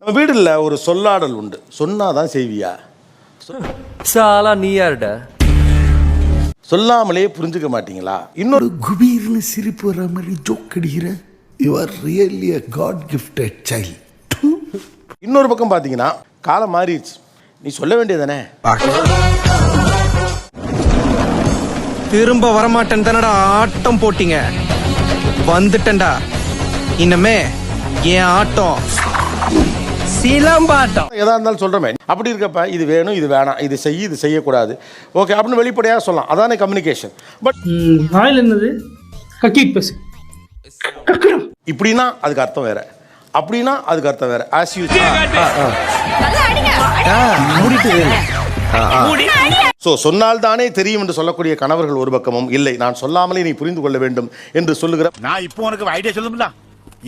நம்ம வீடுல ஒரு சொல்லாடல் உண்டு. சொன்னாதான் செய்வியா? சாலா நீ யாருடா? சொல்லாமலே புரிஞ்சுக்க மாட்டீங்களா? இன்னொரு குபீர்னு சிரிப்பு வர மாதிரி ஜோக் அடிக்கிற. You are really a God gifted child. இன்னொரு பக்கம் பாத்தீங்கன்னா காலம் மாறிடுச்சு. நீ சொல்ல வேண்டியதானே? திரும்ப வரமாட்டேன் தானடா ஆட்டம் போட்டீங்க. வந்துட்டேன்டா. இன்னமே என் ஆட்டம் சிலம்பாட்டம். எதா இருந்தாலும் சொல்றமே. அப்படி இருக்கப்ப இது வேணும், இது வேணாம், இது செய்ய, இது செய்யக்கூடாது, ஓகே அப்படின்னு வெளிப்படையாக சொல்லலாம். அதானே கம்யூனிகேஷன். பட் வாயில் என்னது கக்கிட் பேசு இப்படின்னா அதுக்கு அர்த்தம் வேற, அப்படின்னா அதுக்கு அர்த்தம் வேற. ஆஸ் யூ ஸோ சொன்னால் தானே தெரியும் என்று சொல்லக்கூடிய கணவர்கள் ஒரு பக்கமும், இல்லை நான் சொல்லாமலே நீ புரிந்து கொள்ள வேண்டும் என்று சொல்லுகிற. நான் இப்போ உனக்கு ஐடியா சொல்லுங்களா?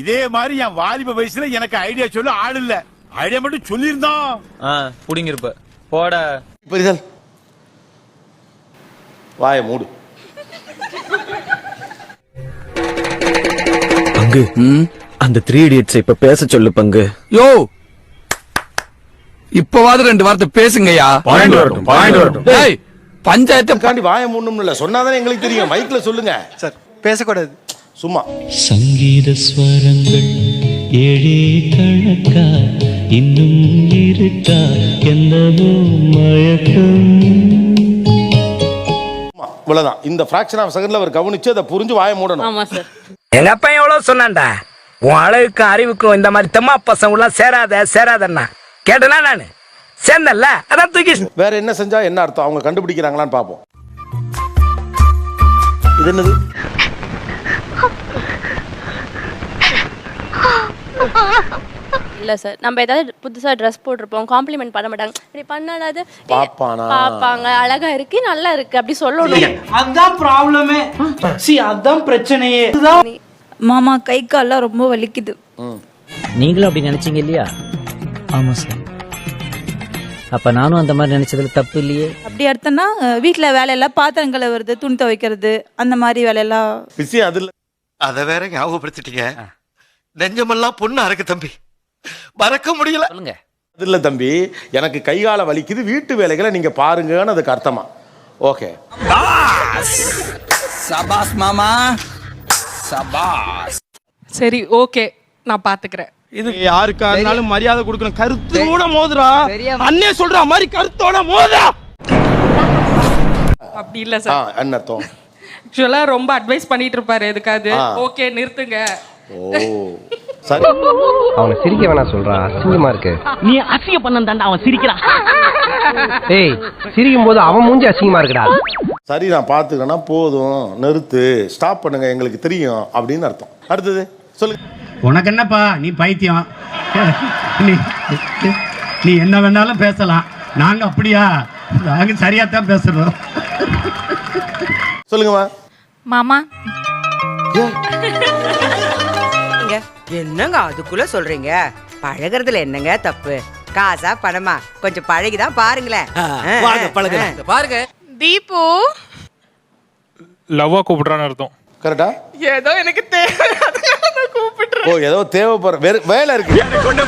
இதே மாதிரி என் வாலிப வயசுல எனக்கு ஐடியா சொல்ல ஆள் இல்ல. ஐடியா மட்டும் சொல்லியிருந்தான் புடிங்கிருப்ப போட. புரிதல். வாய மூடு. பங்கு அந்த 3 Idiots இப்ப பேச சொல்லு பங்கு. யோ இப்பவாது 2 வார்த்தை பேசுங்கய்யா. டேய் பஞ்சாயத்தை காண்டி வாய மூடணும் இல்ல, சொன்னாதானே எங்களுக்கு தெரியும். மைக்ல சொல்லுங்க சார். பேசக்கூடாது சும்மா. சங்கீத ஸ்வரங்கள் ஏழே கணக்கா இன்னும் இருக்கா என்னவோ மயக்கம். இவ்வளவுதான். இந்த ஃபிராக்ஷன் ஆஃப் செகண்ட்ல அவர் கவனிச்சு அதை புரிஞ்சு வாய மூடணும். ஆமா சார். எங்க அப்பா எவ்வளவு சொன்னான்டா, உன் அழகுக்கும் அறிவுக்கும் இந்த மாதிரி தெம்மா பசங்க எல்லாம் சேராதன்னா கேட்டனா நானு சேர்ந்தல்ல, அதான் தூக்கி. வேற என்ன செஞ்சா என்ன அர்த்தம் அவங்க கண்டுபிடிக்கிறாங்களான்னு பாப்போம். இது என்னது? இல்ல சார், நம்ம ஏதாவது புதுசா ட்ரெஸ் போட்டிருப்போம், காம்ப்ளிமெண்ட் பண்ண மாட்டாங்க. இப்படி பண்ணாலாவது பாப்பாங்க, அழகா இருக்கு, நல்லா இருக்கு அப்படி சொல்லணும். அதான் ப்ராப்ளமே. அதான் பிரச்சனையே. மாமா கை கால்லாம் ரொம்ப வலிக்குது. நீங்களும் அப்படி நினைச்சீங்க இல்லையா? ஆமா சார். அப்ப நானும் அந்த மாதிரி நினைச்சதுல தப்பு இல்லையே. அப்படி அர்த்தம்னா வீட்டுல வேலையெல்லாம் பாத்திரம் கழுவுறது, துணி துவைக்கிறது, அந்த மாதிரி வேலையெல்லாம். விஷயம் அது இல்ல. அத வேற ஞாபகப்படுத்திட்டீங்க. நெஞ்சமெல்லாம் பொண்ணு அறக்கு தம்பி, மறக்க முடியல. சொல்லுங்க. அது இல்ல தம்பி, எனக்கு கைகால வலிக்குது, வீட்டு வேலைகளை நீங்க பாருங்கன்னு அதுக்கு அர்த்தமா? ஓகே சபாஸ் மாமா சபாஸ். சரி ஓகே, நான் பாத்துக்கிறேன். இது யாருக்கா இருந்தாலும் மரியாதை கொடுக்கணும். கருத்தோட மோதுறா. அண்ணே சொல்ற மாதிரி கருத்தோட மோதுறா. அப்படி இல்ல சார். என்ன அர்த்தம்? ஆக்சுவலா ரொம்ப அட்வைஸ் பண்ணிட்டு இருப்பாரு எதுக்காது. ஓகே நிறுத்துங்க. ஓ சரி. அவனை சிரிக்க வேணாம் சொல்றா, அசிங்கமா இருக்கு. நீ அசிங்க பண்ண அவன் சிரிக்கிறான். ஏய் சிரிக்கும் போது அவன் மூஞ்சி அசிங்கமா இருக்குடா. சரி நான் பாத்துக்கனா போதும், நிறுத்து, ஸ்டாப் பண்ணுங்க, எங்களுக்கு தெரியும் அப்படின்னு அர்த்தம். அடுத்தது சொல்லுங்க. உனக்கு என்னப்பா, நீ பைத்தியம். நீ என்ன வேணாலும் பேசலாம், நாங்க அப்படியா? நாங்க சரியா தான் பேசுறோம். சொல்லுங்கம்மா. மாமா என்னங்க அதுக்குள்ள சொல்றீங்க? பழகுறதுல என்னங்க தப்பு? காசா பணமா கொஞ்சம் பழகிதான் பாருங்களேன். பாருங்க. தீபு லவ்வா கூப்பிடுறான்னு அர்த்தம். கரெக்டா? ஏதோ எனக்கு தேவை, கூப்பிடுறேன். ஓ ஏதோ தேவைப்படுற வேலை இருக்கு. எனக்கு கொண்டு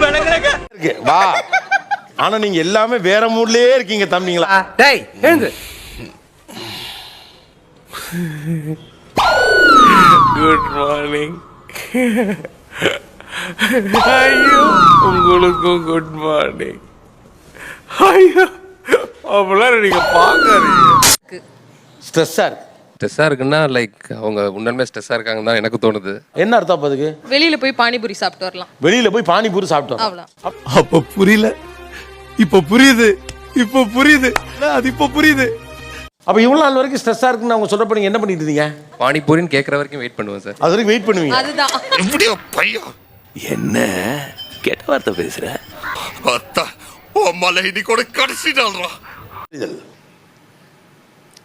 விளங்கலங்க. வா. ஆனா நீங்க எல்லாமே வேற மூட்லயே இருக்கீங்க தம்பிங்களா? டேய் எழுந்து. Good morning. ஐயோ உங்களுக்கும் குட் மார்னிங். ஐயோ அப்பெல்லாம் நீங்க பாக்காதீங்க. ஸ்ட்ரெஸ்ஸா இருக்கு. ஸ்ட்ரெஸ்ஸா இருக்குன்னா லைக் அவங்க உண்மையுமே ஸ்ட்ரெஸ்ஸா இருக்காங்கன்னு தான் எனக்கு தோணுது. என்ன அர்த்தம் அப்ப அதுக்கு? வெளியில போய் பானிபூரி சாப்பிட்டு வரலாம். வெளியில போய் பானிபூரி சாப்பிட்டோம். அவ்வளவு. அப்ப புரியல, இப்ப புரியுது. அது இப்ப புரியுது. அப்ப இவ்வளவு நாள் வரைக்கும் ஸ்ட்ரெஸ்ஸா இருக்குன்னு அவங்க சொல்றப்ப நீங்க என்ன பண்ணிட்டு இருந்தீங்க? பானிபூரின்னு கேட்கற வரைக்கும் வெயிட் பண்ணுவேன் சார். அது வரைக்கும் வெயிட் பண்ணுவீங்க. அதுதான். எப்படியோ பையன் என்ன கெட்ட வார்த்தை பேசுற? அத்தா ஓ மலை இடி கூட கடைசி நாள்ரா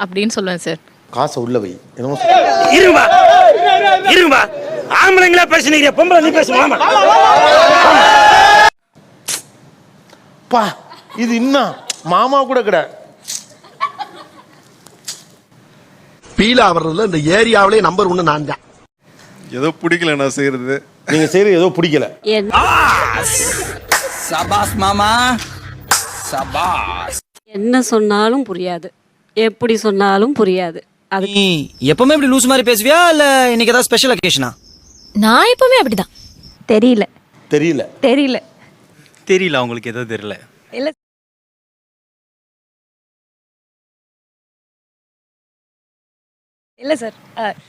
அப்படின்னு சொல்லுவேன் சார். காசை உள்ள வை. என்னமோ இருமா ஆம்பளைங்களா பேசுனீங்க, பொம்பளை நீ பேசுவாமா? பா இது இன்னும் மாமா கூட கிடையாது. பீலா வர்றதுல இந்த ஏரியாவிலே நம்பர் 1 நான் தான். ஏதோ பிடிக்கல நான் செய்யறது. நீங்க செய்யறது ஏதோ பிடிக்கல. சபாஸ் மாமா சபாஸ். என்ன சொன்னாலும் புரியாது, எப்படி சொன்னாலும் புரியாது. அது நீ எப்பவுமே இப்படி லூஸ் மாதிரி பேசுவியா இல்ல இன்னைக்கு ஏதாவது ஸ்பெஷல் அக்கேஷனா? நான் எப்பவுமே அப்படிதான். தெரியல தெரியல தெரியல தெரியல, உங்களுக்கு எதுவும் தெரியல. இல்ல இல்ல சார்,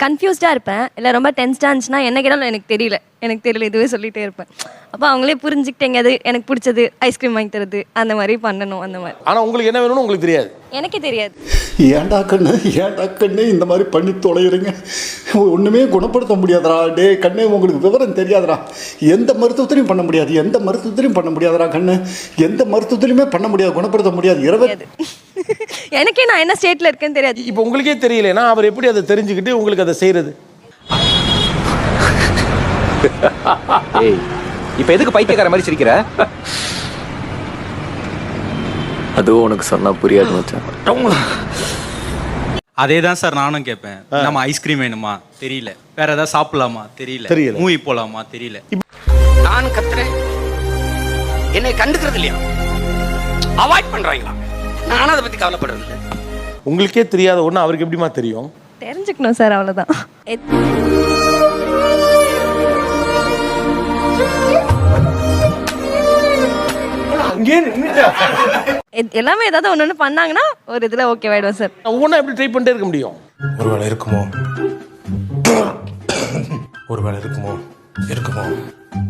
கன்ஃபியூஸ்டா இருப்பேன். இல்ல ரொம்ப டென்ஸ்டா இருந்துச்சுன்னா என்ன கேட்டாலும் எனக்கு தெரியல இதுவே சொல்லிட்டே இருப்பேன். அப்ப அவங்களே புரிஞ்சுக்கிட்டேங்க அது எனக்கு பிடிச்சது ஐஸ்கிரீம் வாங்கி தரது அந்த மாதிரி பண்ணணும். அந்த மாதிரி ஆனா உங்களுக்கு என்ன வேணும்னு உங்களுக்கு தெரியாது. எனக்கே தெரியாது. ஏன்டா கண்ணு இந்த மாதிரி பண்ணி தொலைகிறீங்க? ஒன்றுமே குணப்படுத்த முடியாதுடா. டே கண்ணே, உங்களுக்கு விவரம் தெரியாதுடா. எந்த மருத்துவத்திலையும் பண்ண முடியாதுடா கண்ணு. எந்த மருத்துவத்திலையுமே பண்ண முடியாது, குணப்படுத்த முடியாது. எனக்கே நான் என்ன ஸ்டேட்ல இருக்கேன்னு தெரியாது. இப்போ உங்களுக்கே தெரியலனா அவர் எப்படி அதை தெரிஞ்சுக்கிட்டு உங்களுக்கு அதை செய்யறது? ஏய், இப்ப எதுக்கு பைத்தியக்கார மாதிரி சிரிக்கிற? அதுவும் உனக்கு சொன்னா புரியாது மச்சான். அதே தான் சார் நானும் கேட்பேன். நம்ம ஐஸ்கிரீம் வேணுமா தெரியல, வேற ஏதாவது சாப்பிடலாமா தெரியல, மூவி போலாமா தெரியல. நான் கத்துறேன், என்னை கண்டுக்கிறது இல்லையா, அவாய்ட் பண்றாங்களா? நானும் அதை பத்தி கவலைப்படுறது இல்லை. உங்களுக்கே தெரியாத ஒண்ணு அவருக்கு எப்படிமா தெரியும்? தெரிஞ்சுக்கணும் சார், அவ்வளவுதான். எல்லாமே ஏதாவது ஒண்ணு பண்ணாங்கன்னா ஒரு இதுல ஓகே ஆயிடும் சார். ஒவ்வொன்றா எப்படி ட்ரை பண்ணிட்டே இருக்க முடியும்? ஒருவேளை இருக்குமோ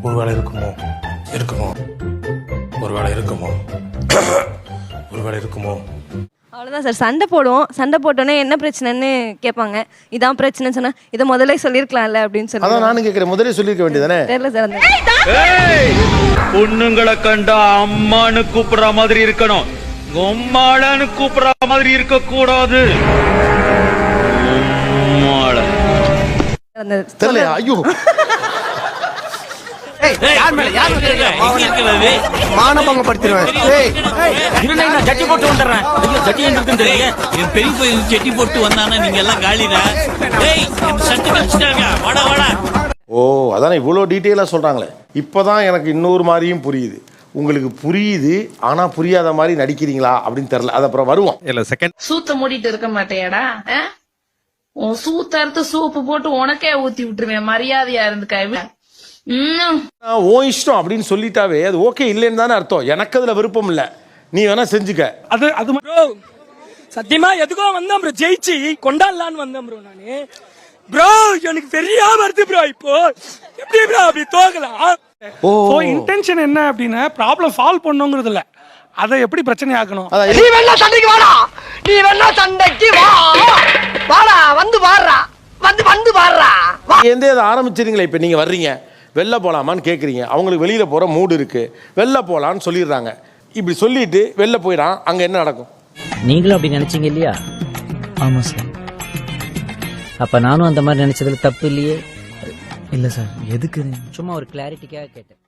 ஒருவேளை இருக்குமோ. அவ்வளவுதான் சார். சண்டை போடுவோம். சண்டை போட்டோன்னே என்ன பிரச்சனைன்னு கேட்பாங்க. இதான் பிரச்சனைன்னு சொன்னா இதை முதல்ல சொல்லியிருக்கலாம்ல அப்படின்னு சொல்லி. அதான் நானும் கேட்கிறேன், முதல்ல சொல்லியிருக்க வேண்டியதானே? தெரியல சார். பொண்ணுங்களை கண்டா அம்மானு கூப்பிடுற மாதிரி இருக்கணும், உம்மாளன்னு கூப்பிடுற மாதிரி இருக்க கூடாது. தெரியலையா? ஐயோ, ஓ அதானே இவ்வளோ டீட்டெயிலாக சொல்கிறாங்களே. இப்போதான் எனக்கு இன்னொரு மாதிரியும் புரியுது. உங்களுக்கு புரியுது, ஆனால் புரியாத மாதிரி நடிக்கிறீங்களா அப்படின்னு தெரியல. அது அப்புறம் வருவோம். இல்ல செகண்ட் சூத்த மூடிட்டு இருக்க மாட்டேடா. உன் சூத்த அறுத்து சூப்பு போட்டு உனக்கே ஊத்தி விட்டுருவேன். மரியாதையா இருந்துக்க. ஓ இஷ்டம் அப்படின்னு சொல்லிட்டாவே அது ஓகே இல்லைன்னு தானே அர்த்தம். எனக்கு அதில் விருப்பம் இல்லை, நீ வேணா செஞ்சுக்க. அது ப்ரோ சத்தியமா எதுக்கோ வந்தேன் ப்ரோ, ஜெயிச்சு கொண்டாடலான்னு வந்தேன் ப்ரோ. நானு ப்ரோ எனக்கு பெரியா வருது ப்ரோ. இப்போ எப்படி ப்ரோ அப்படி தோக்கலாம்? ஓ இன்டென்ஷன் என்ன அப்படின்னா ப்ராப்ளம் சால்வ் பண்ணுங்கிறது இல்ல, அதை எப்படி பிரச்சனை ஆக்கணும். நீ வேணா சண்டைக்கு வாடா, வாடா வந்து பாடுறா, வந்து பாடுறா. எந்த இதை ஆரம்பிச்சிருங்களே. இப்போ நீங்கள் வர்றீங்க, வெளில போகலாமான்னு கேட்குறீங்க. அவங்களுக்கு வெளியில் போகிற மூடு இருக்குது, வெளில போகலான்னு சொல்லிடுறாங்க. இப்படி சொல்லிட்டு வெளில போயிடான், அங்கே என்ன நடக்கும்? நீங்களும் அப்படி நினைச்சீங்க இல்லையா? ஆமா சார். அப்ப நானும் அந்த மாதிரி நினைச்சதுல தப்பு இல்லையே? இல்ல சார். எதுக்கு? சும்மா ஒரு கிளாரிட்டிக்காக கேட்டேன்.